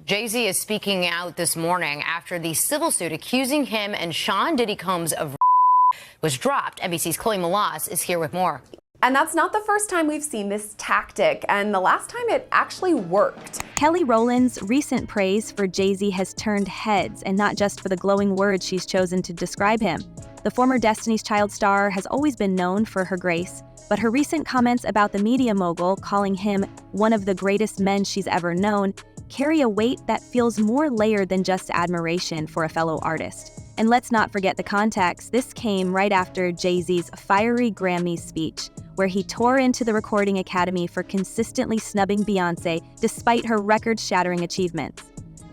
Jay-Z is speaking out this morning after the civil suit accusing him and Sean Diddy Combs of was dropped. NBC's Chloe Malas is here with more. And that's not the first time we've seen this tactic, and the last time it actually worked. Kelly Rowland's recent praise for Jay-Z has turned heads, and not just for the glowing words she's chosen to describe him. The former Destiny's Child star has always been known for her grace, but her recent comments about the media mogul, calling him one of the greatest men she's ever known, carry a weight that feels more layered than just admiration for a fellow artist. And let's not forget the context. This came right after Jay-Z's fiery Grammys speech, where he tore into the Recording Academy for consistently snubbing Beyonce despite her record-shattering achievements.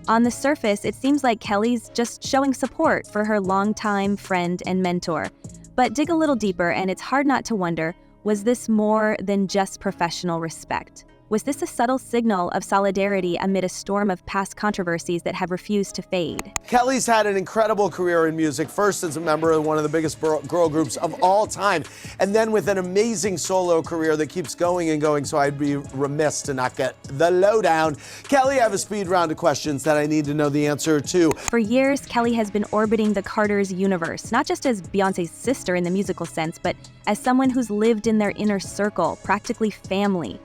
On the surface, it seems like Kelly's just showing support for her longtime friend and mentor. But dig a little deeper and it's hard not to wonder, was this more than just professional respect? Was this a subtle signal of solidarity amid a storm of past controversies that have refused to fade? Kelly's had an incredible career in music, first as a member of one of the biggest girl groups of all time, and then with an amazing solo career that keeps going and going, so I'd be remiss to not get the lowdown. Kelly, I have a speed round of questions that I need to know the answer to. For years, Kelly has been orbiting the Carters universe, not just as Beyonce's sister in the musical sense, but as someone who's lived in their inner circle, practically family.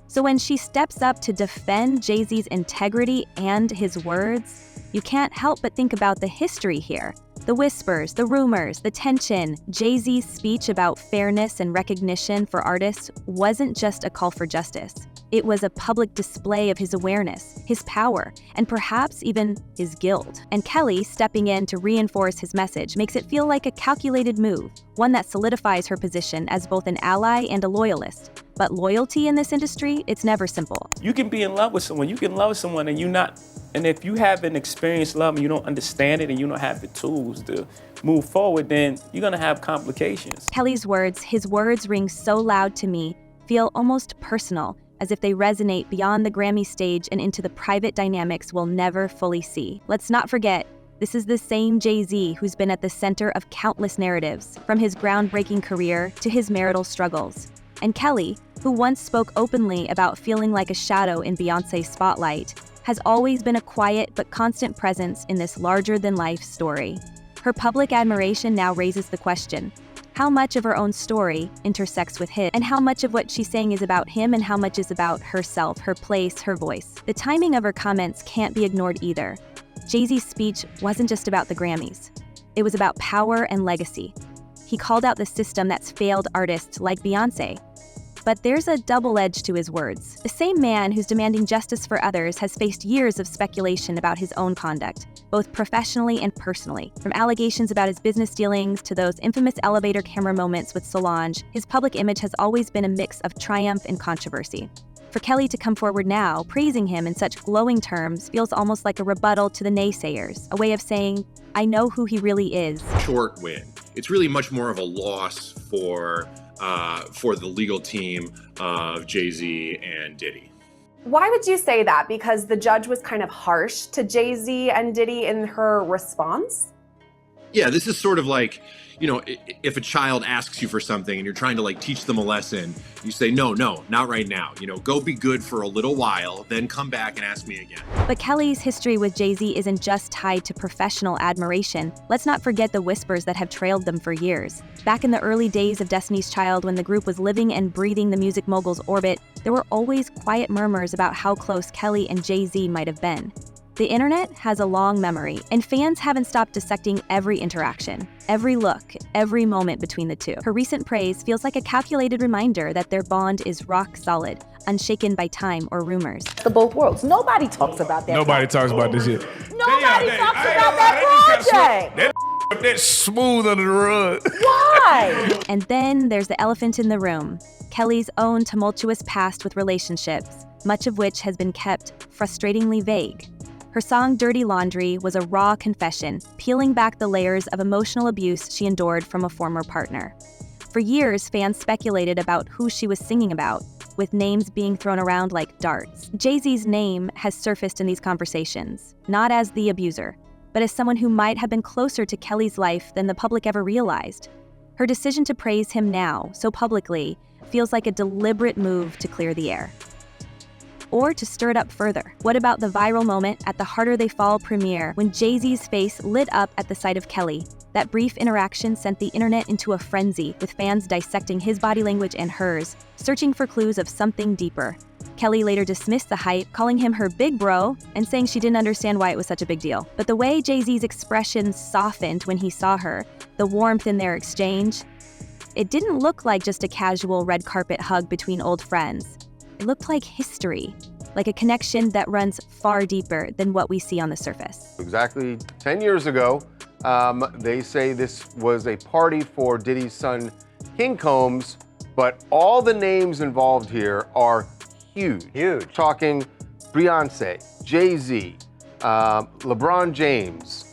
So when she steps up to defend Jay-Z's integrity and his words, you can't help but think about the history here. The whispers, the rumors, the tension. Jay-Z's speech about fairness and recognition for artists wasn't just a call for justice. It was a public display of his awareness, his power, and perhaps even his guilt. And Kelly, stepping in to reinforce his message, makes it feel like a calculated move, one that solidifies her position as both an ally and a loyalist. But loyalty in this industry, it's never simple. You can be in love with someone, you can love someone and if you haven't experienced love and you don't understand it and you don't have the tools to move forward, then you're gonna have complications. Kelly's words, his words ring so loud to me, feel almost personal, as if they resonate beyond the Grammy stage and into the private dynamics we'll never fully see. Let's not forget, this is the same Jay-Z who's been at the center of countless narratives, from his groundbreaking career to his marital struggles. And Kelly, who once spoke openly about feeling like a shadow in Beyonce's spotlight, has always been a quiet but constant presence in this larger-than-life story. Her public admiration now raises the question, how much of her own story intersects with his, and how much of what she's saying is about him and how much is about herself, her place, her voice. The timing of her comments can't be ignored either. Jay-Z's speech wasn't just about the Grammys. It was about power and legacy. He called out the system that's failed artists like Beyonce. But there's a double edge to his words. The same man who's demanding justice for others has faced years of speculation about his own conduct, both professionally and personally. From allegations about his business dealings to those infamous elevator camera moments with Solange, his public image has always been a mix of triumph and controversy. For Kelly to come forward now, praising him in such glowing terms, feels almost like a rebuttal to the naysayers, a way of saying, I know who he really is. Short win. It's really much more of a loss for the legal team of Jay-Z and Diddy. Why would you say that? Because the judge was kind of harsh to Jay-Z and Diddy in her response? Yeah, this is sort of like, you know, if a child asks you for something and you're trying to like teach them a lesson, you say, no, not right now. You know, go be good for a little while, then come back and ask me again. But Kelly's history with Jay-Z isn't just tied to professional admiration. Let's not forget the whispers that have trailed them for years. Back in the early days of Destiny's Child, when the group was living and breathing the music mogul's orbit, there were always quiet murmurs about how close Kelly and Jay-Z might have been. The internet has a long memory, and fans haven't stopped dissecting every interaction, every look, every moment between the two. Her recent praise feels like a calculated reminder that their bond is rock solid, unshaken by time or rumors. The both worlds. Nobody talks about that. Nobody talks about this shit. Nobody talks about that project. That's smooth under the rug. Why? And then there's the elephant in the room, Kelly's own tumultuous past with relationships, much of which has been kept frustratingly vague. Her song Dirty Laundry was a raw confession, peeling back the layers of emotional abuse she endured from a former partner. For years, fans speculated about who she was singing about, with names being thrown around like darts. Jay-Z's name has surfaced in these conversations, not as the abuser, but as someone who might have been closer to Kelly's life than the public ever realized. Her decision to praise him now, so publicly, feels like a deliberate move to clear the air. or to stir it up further? What about the viral moment at the Harder They Fall premiere when Jay-Z's face lit up at the sight of Kelly? That brief interaction sent the internet into a frenzy, with fans dissecting his body language and hers, searching for clues of something deeper. Kelly later dismissed the hype, calling him her big bro and saying she didn't understand why it was such a big deal. But the way Jay-Z's expression softened when he saw her, the warmth in their exchange, it didn't look like just a casual red carpet hug between old friends. It looked like history, like a connection that runs far deeper than what we see on the surface. Exactly 10 years ago, they say this was a party for Diddy's son, King Combs, but all the names involved here are huge. Huge. Talking Beyonce, Jay-Z, LeBron James.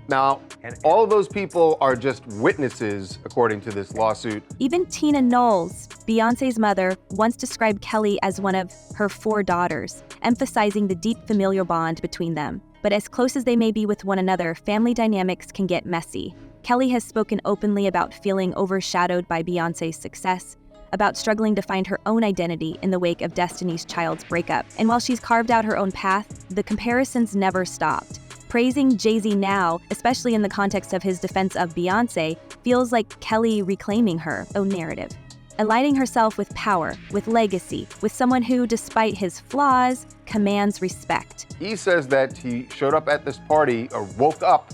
Now, all of those people are just witnesses, according to this lawsuit. Even Tina Knowles, Beyonce's mother, once described Kelly as one of her 4 daughters, emphasizing the deep familial bond between them. But as close as they may be with one another, family dynamics can get messy. Kelly has spoken openly about feeling overshadowed by Beyonce's success, about struggling to find her own identity in the wake of Destiny's Child's breakup. And while she's carved out her own path, the comparisons never stopped. Praising Jay-Z now, especially in the context of his defense of Beyonce, feels like Kelly reclaiming her own narrative, aligning herself with power, with legacy, with someone who, despite his flaws, commands respect. He says that he showed up at this party, or woke up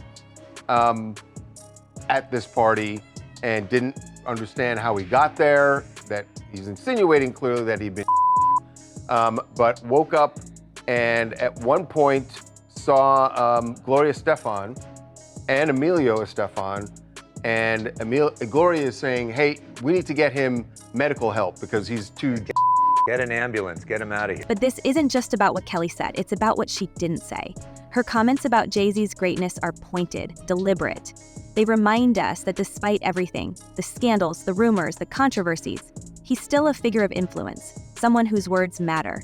at this party, and didn't understand how he got there, that he's insinuating clearly that he'd been but woke up and at one point saw Gloria Estefan and Emilio Estefan, and Gloria is saying, hey, we need to get him medical help because he's too... Get an ambulance, get him out of here. But this isn't just about what Kelly said, it's about what she didn't say. Her comments about Jay-Z's greatness are pointed, deliberate. They remind us that despite everything, the scandals, the rumors, the controversies, he's still a figure of influence, someone whose words matter.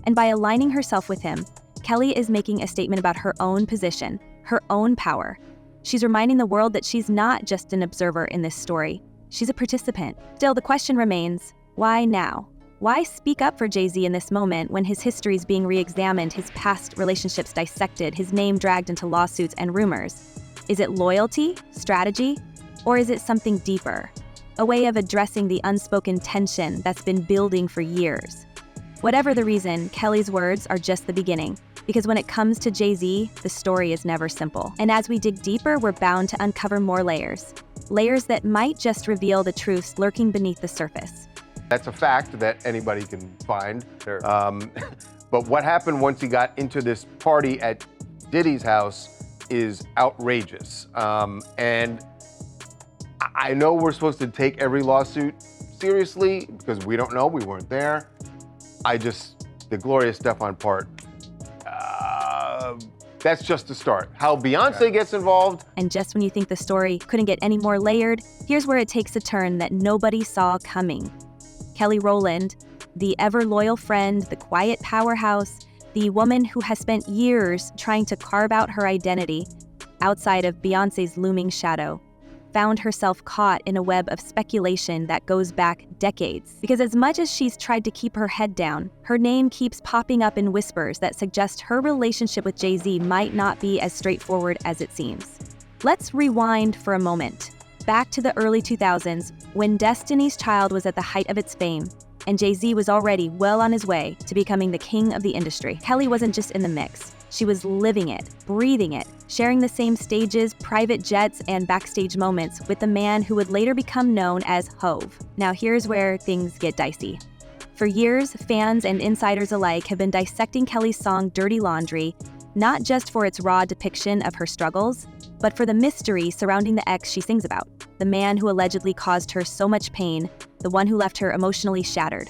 And by aligning herself with him, Kelly is making a statement about her own position, her own power. She's reminding the world that she's not just an observer in this story. She's a participant. Still, the question remains, why now? Why speak up for Jay-Z in this moment when his history is being re-examined, his past relationships dissected, his name dragged into lawsuits and rumors? Is it loyalty, strategy, or is it something deeper? A way of addressing the unspoken tension that's been building for years. Whatever the reason, Kelly's words are just the beginning. Because when it comes to Jay-Z, the story is never simple. And as we dig deeper, we're bound to uncover more layers. Layers that might just reveal the truths lurking beneath the surface. That's a fact that anybody can find. Sure. But what happened once he got into this party at Diddy's house is outrageous. And I know we're supposed to take every lawsuit seriously because we don't know, we weren't there. The Gloria Estefan part, that's just the start. How Beyonce gets involved. And just when you think the story couldn't get any more layered, here's where it takes a turn that nobody saw coming. Kelly Rowland, the ever-loyal friend, the quiet powerhouse, the woman who has spent years trying to carve out her identity outside of Beyonce's looming shadow, found herself caught in a web of speculation that goes back decades. Because as much as she's tried to keep her head down, her name keeps popping up in whispers that suggest her relationship with Jay-Z might not be as straightforward as it seems. Let's rewind for a moment. Back to the early 2000s, when Destiny's Child was at the height of its fame, and Jay-Z was already well on his way to becoming the king of the industry. Kelly wasn't just in the mix. She was living it, breathing it, sharing the same stages, private jets, and backstage moments with the man who would later become known as Hove. Now here's where things get dicey. For years, fans and insiders alike have been dissecting Kelly's song Dirty Laundry, not just for its raw depiction of her struggles, but for the mystery surrounding the ex she sings about, the man who allegedly caused her so much pain, the one who left her emotionally shattered.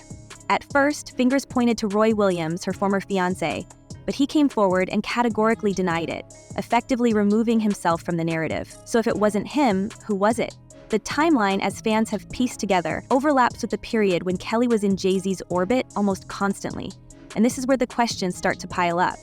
At first, fingers pointed to Roy Williams, her former fiancé, but he came forward and categorically denied it, effectively removing himself from the narrative. So if it wasn't him, who was it? The timeline, as fans have pieced together, overlaps with the period when Kelly was in Jay-Z's orbit almost constantly. And this is where the questions start to pile up.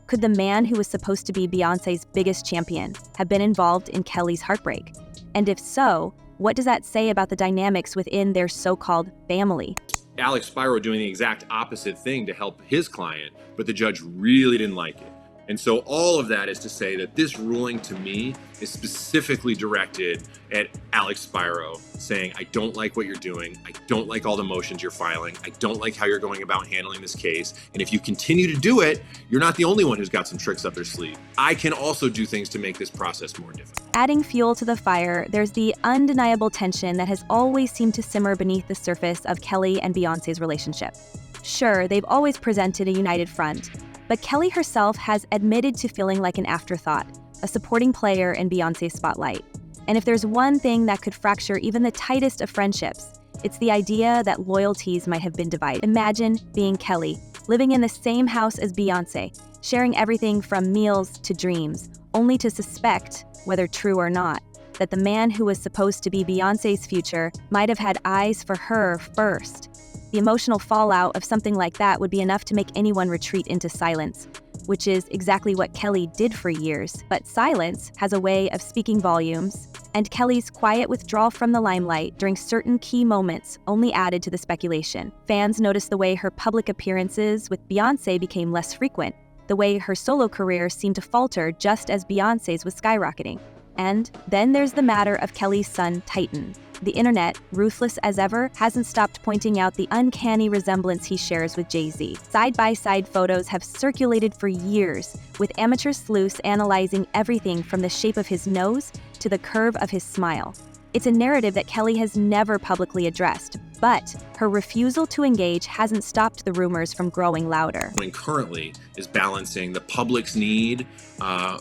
Could the man who was supposed to be Beyonce's biggest champion have been involved in Kelly's heartbreak? And if so, what does that say about the dynamics within their so-called family? Alex Spiro doing the exact opposite thing to help his client, but the judge really didn't like it. And so all of that is to say that this ruling to me is specifically directed at Alex Spiro, saying, I don't like what you're doing. I don't like all the motions you're filing. I don't like how you're going about handling this case. And if you continue to do it, you're not the only one who's got some tricks up their sleeve. I can also do things to make this process more difficult. Adding fuel to the fire, there's the undeniable tension that has always seemed to simmer beneath the surface of Kelly and Beyonce's relationship. Sure, they've always presented a united front, but Kelly herself has admitted to feeling like an afterthought, a supporting player in Beyonce's spotlight. And if there's one thing that could fracture even the tightest of friendships, it's the idea that loyalties might have been divided. Imagine being Kelly, living in the same house as Beyonce, sharing everything from meals to dreams, only to suspect, whether true or not, that the man who was supposed to be Beyonce's future might have had eyes for her first. The emotional fallout of something like that would be enough to make anyone retreat into silence, which is exactly what Kelly did for years. But silence has a way of speaking volumes, and Kelly's quiet withdrawal from the limelight during certain key moments only added to the speculation. Fans noticed the way her public appearances with Beyonce became less frequent, the way her solo career seemed to falter just as Beyonce's was skyrocketing. And then there's the matter of Kelly's son, Titan. The internet, ruthless as ever, hasn't stopped pointing out the uncanny resemblance he shares with Jay-Z. Side-by-side photos have circulated for years, with amateur sleuths analyzing everything from the shape of his nose to the curve of his smile. It's a narrative that Kelly has never publicly addressed, but her refusal to engage hasn't stopped the rumors from growing louder. Currently is balancing the public's need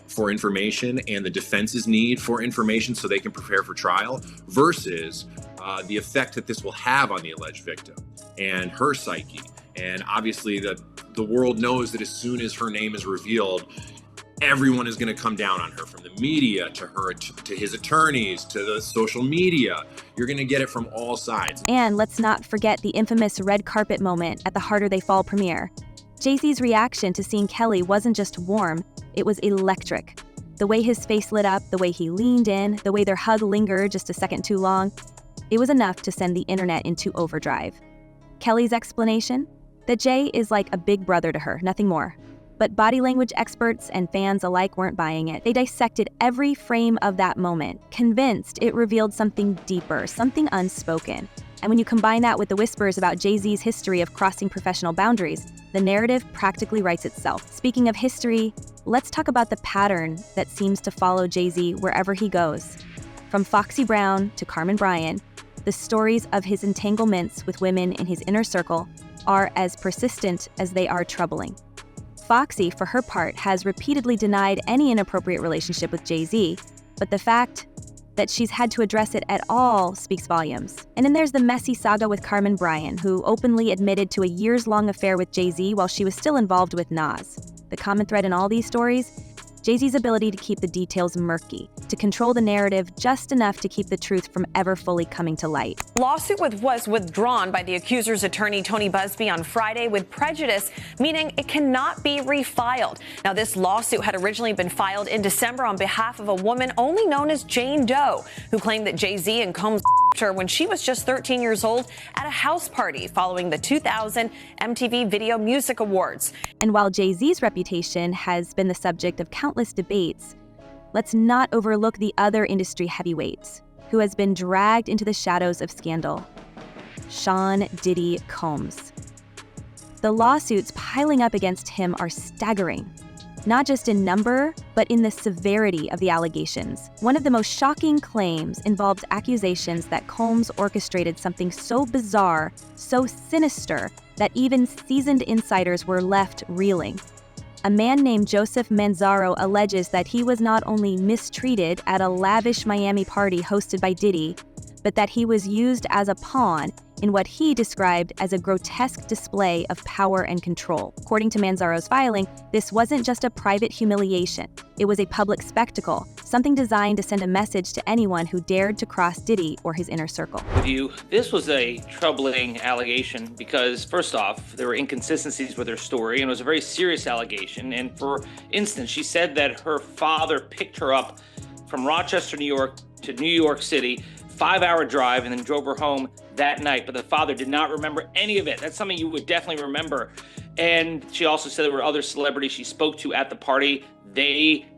for information and the defense's need for information so they can prepare for trial versus the effect that this will have on the alleged victim and her psyche. And obviously the world knows that as soon as her name is revealed, everyone is going to come down on her, from the media to her, to his attorneys, to the social media. You're going to get it from all sides. And let's not forget the infamous red carpet moment at the Harder They Fall premiere. Jay-Z's reaction to seeing Kelly wasn't just warm, it was electric. The way his face lit up, the way he leaned in, the way their hug lingered just a second too long, it was enough to send the internet into overdrive. Kelly's explanation? That Jay is like a big brother to her, nothing more. But body language experts and fans alike weren't buying it. They dissected every frame of that moment, convinced it revealed something deeper, something unspoken. And when you combine that with the whispers about Jay-Z's history of crossing professional boundaries, the narrative practically writes itself. Speaking of history, let's talk about the pattern that seems to follow Jay-Z wherever he goes. From Foxy Brown to Carmen Bryan, the stories of his entanglements with women in his inner circle are as persistent as they are troubling. Foxy, for her part, has repeatedly denied any inappropriate relationship with Jay-Z, but the fact that she's had to address it at all speaks volumes. And then there's the messy saga with Carmen Bryan, who openly admitted to a years-long affair with Jay-Z while she was still involved with Nas. The common thread in all these stories? Jay-Z's ability to keep the details murky, to control the narrative just enough to keep the truth from ever fully coming to light. Lawsuit was withdrawn by the accuser's attorney, Tony Busby, on Friday with prejudice, meaning it cannot be refiled. Now, this lawsuit had originally been filed in December on behalf of a woman only known as Jane Doe, who claimed that Jay-Z and Combs her when she was just 13 years old at a house party following the 2000 MTV Video Music Awards. And while Jay-Z's reputation has been the subject of countless debates, let's not overlook the other industry heavyweight who has been dragged into the shadows of scandal: Sean Diddy Combs. The lawsuits piling up against him are staggering, not just in number, but in the severity of the allegations. One of the most shocking claims involved accusations that Combs orchestrated something so bizarre, so sinister, that even seasoned insiders were left reeling. A man named Joseph Manzaro alleges that he was not only mistreated at a lavish Miami party hosted by Diddy, but that he was used as a pawn in what he described as a grotesque display of power and control. According to Manzaro's filing, this wasn't just a private humiliation. It was a public spectacle, something designed to send a message to anyone who dared to cross Diddy or his inner circle. This was a troubling allegation because, first off, there were inconsistencies with her story, and it was a very serious allegation. And for instance, she said that her father picked her up from Rochester, New York to New York City, 5-hour drive and then drove her home that night. But the father did not remember any of it. That's something you would definitely remember. And she also said there were other celebrities she spoke to at the party.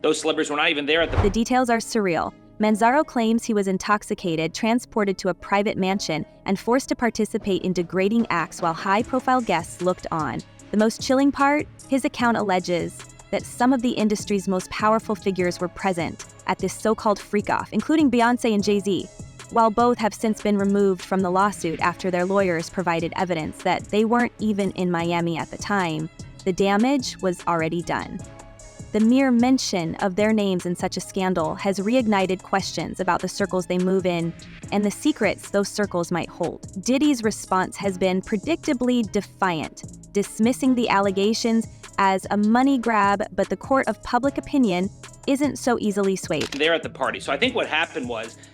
Those celebrities were not even there at the The details are surreal. Manzaro claims he was intoxicated, transported to a private mansion, and forced to participate in degrading acts while high-profile guests looked on. The most chilling part, his account alleges that some of the industry's most powerful figures were present at this so-called freak-off, including Beyonce and Jay-Z. While both have since been removed from the lawsuit after their lawyers provided evidence that they weren't even in Miami at the time, the damage was already done. The mere mention of their names in such a scandal has reignited questions about the circles they move in and the secrets those circles might hold. Diddy's response has been predictably defiant, dismissing the allegations as a money grab, but the court of public opinion isn't so easily swayed. there at the party. So I think what happened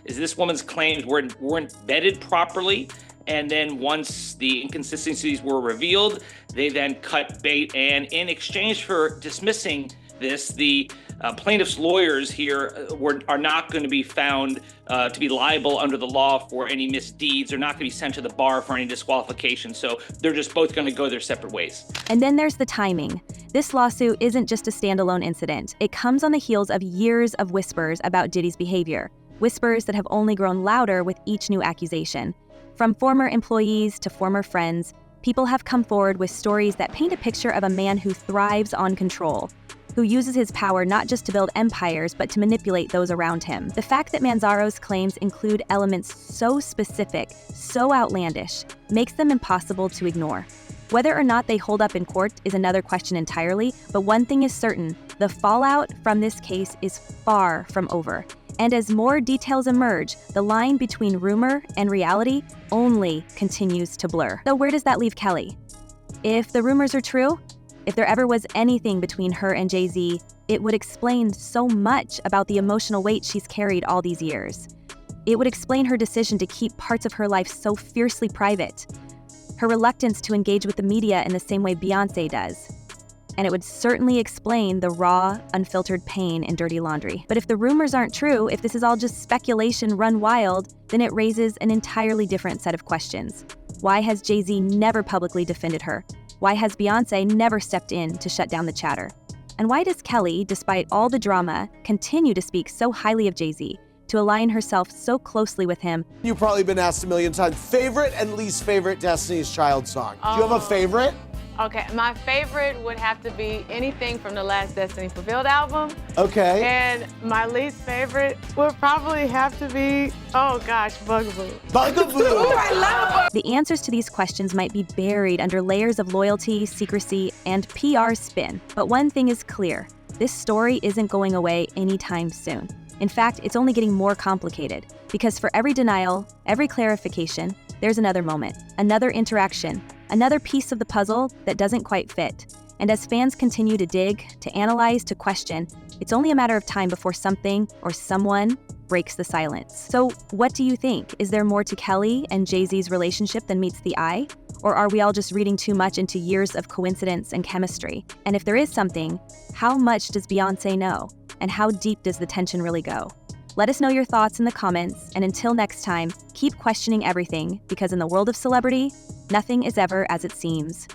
is this woman's claims weren't vetted properly. And then once the inconsistencies were revealed, they then cut bait. And in exchange for dismissing this, the plaintiff's lawyers here are not going to be found to be liable under the law for any misdeeds. They're not going to be sent to the bar for any disqualification. So they're just both going to go their separate ways. And then there's the timing. This lawsuit isn't just a standalone incident. It comes on the heels of years of whispers about Diddy's behavior, whispers that have only grown louder with each new accusation. From former employees to former friends, people have come forward with stories that paint a picture of a man who thrives on control, who uses his power not just to build empires, but to manipulate those around him. The fact that Manzaro's claims include elements so specific, so outlandish, makes them impossible to ignore. Whether or not they hold up in court is another question entirely, but one thing is certain, the fallout from this case is far from over. And as more details emerge, the line between rumor and reality only continues to blur. So where does that leave Kelly? If the rumors are true, if there ever was anything between her and Jay-Z, it would explain so much about the emotional weight she's carried all these years. It would explain her decision to keep parts of her life so fiercely private, her reluctance to engage with the media in the same way Beyonce does. And it would certainly explain the raw, unfiltered pain in Dirty Laundry. But if the rumors aren't true, if this is all just speculation run wild, then it raises an entirely different set of questions. Why has Jay-Z never publicly defended her? Why has Beyonce never stepped in to shut down the chatter? And why does Kelly, despite all the drama, continue to speak so highly of Jay-Z, to align herself so closely with him? You've probably been asked a million times, favorite and least favorite Destiny's Child song. Do you have a favorite? Okay, my favorite would have to be anything from the last Destiny Fulfilled album. Okay. And my least favorite would probably have to be, Bugaboo. Bugaboo! Ooh, I love The answers to these questions might be buried under layers of loyalty, secrecy, and PR spin. But one thing is clear, this story isn't going away anytime soon. In fact, it's only getting more complicated, because for every denial, every clarification, there's another moment, another interaction, another piece of the puzzle that doesn't quite fit. And as fans continue to dig, to analyze, to question, it's only a matter of time before something or someone breaks the silence. So what do you think? Is there more to Kelly and Jay-Z's relationship than meets the eye? Or are we all just reading too much into years of coincidence and chemistry? And if there is something, how much does Beyonce know? And how deep does the tension really go? Let us know your thoughts in the comments, and until next time, keep questioning everything, because in the world of celebrity, nothing is ever as it seems.